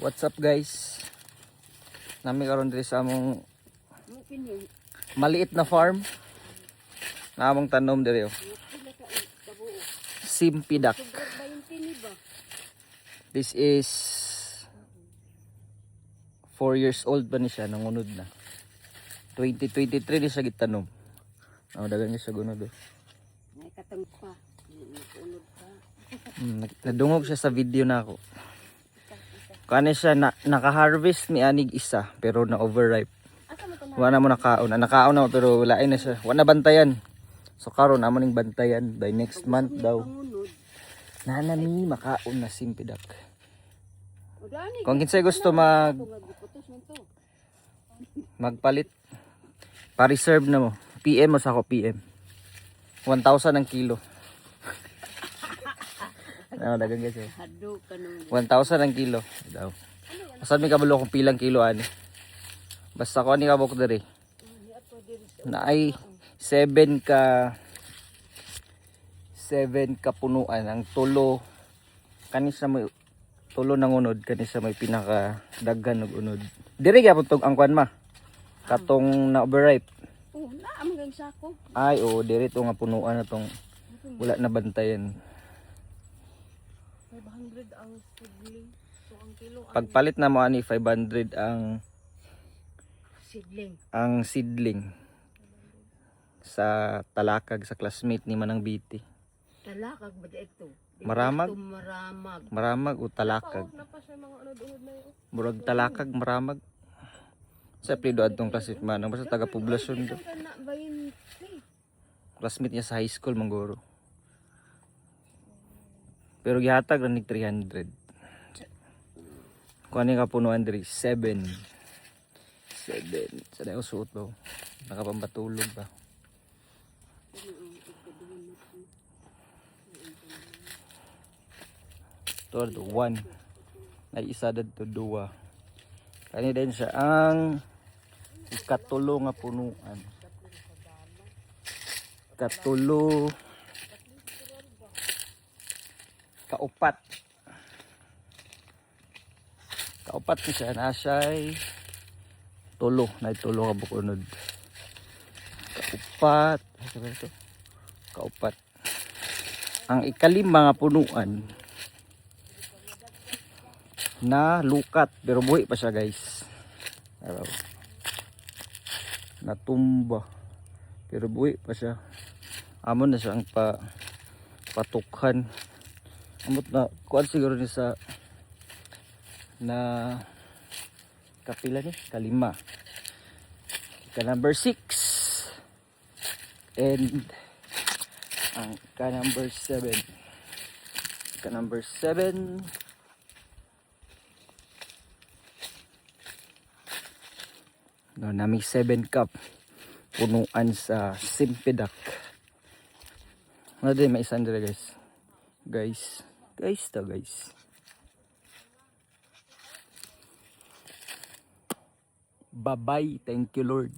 What's up guys? Nami karon diri sa among maliit na farm. Na among tanom diri oh. Simpidak. This is 4 years old pa ni siya, nangunod na. 2023 ni siya gitanom. Dagan niya siya gunod oh. May katang pa. Nakunod pa. Nadungog siya sa video na ako. Kani siya naka-harvest ni anig isa pero na overripe. Wala mo nakaon. Nakaon na pero wala na siya. Wala na bantayan. So karon amo ning bantayan by next month daw. Nanami makaon na simpidak. Kung kinsay gusto magpalit pa-reserve na mo. PM mo sa ako PM. 1,000 ang kilo. Dagan guys eh. 1,000 ang kilo daw. Asan mi kabalo kung pilang kilo ani. Basta ko ani kabok diri. Na ay 7 ka punuan ang tulo kanisa may tulo nang unod kanisa may pinaka daghan og unod. Diri gyapon tog ang kwan ma. Katong na overripe. Oh, naam gang sako. Ay diri to nga punuan na tong wala na bantayan. 500 ang seedling. So ang kilo Pagpalit na mo ani 500 ang seedling. Sa talakag sa classmate ni Manang Biti. Talakag ba ito? Maramag? Maramag. Maramag o talakag. Murag talakag maramag. Sa plido adtong classmate man, basta taga poblasyon do. Classmate niya sa high school mangguro. Pero gihatag ra nig 300. Kuan ni kapunuan diri 7. Sa dayo suot ba? Nakapambatulog ba? To 1. Ay isa dadto 2. Kani din siya ang ikatulo nga punuan. Katulo kaupat ni siya na siya'y tulo na itulo ka bukunod kaupat ang ikalima nga punuan na lukat pero buhi pa siya guys. Natumba pero buhi pa siya. Amon na siya ang patukhan. Amot na kuan siguro ni sa na kapila ni kalima. Number 6 and ang number 7. Number 7 no nami 7 cup punuan sa simpidak. Ano din may isang dira guys. Guys. Bye-bye. Thank you Lord.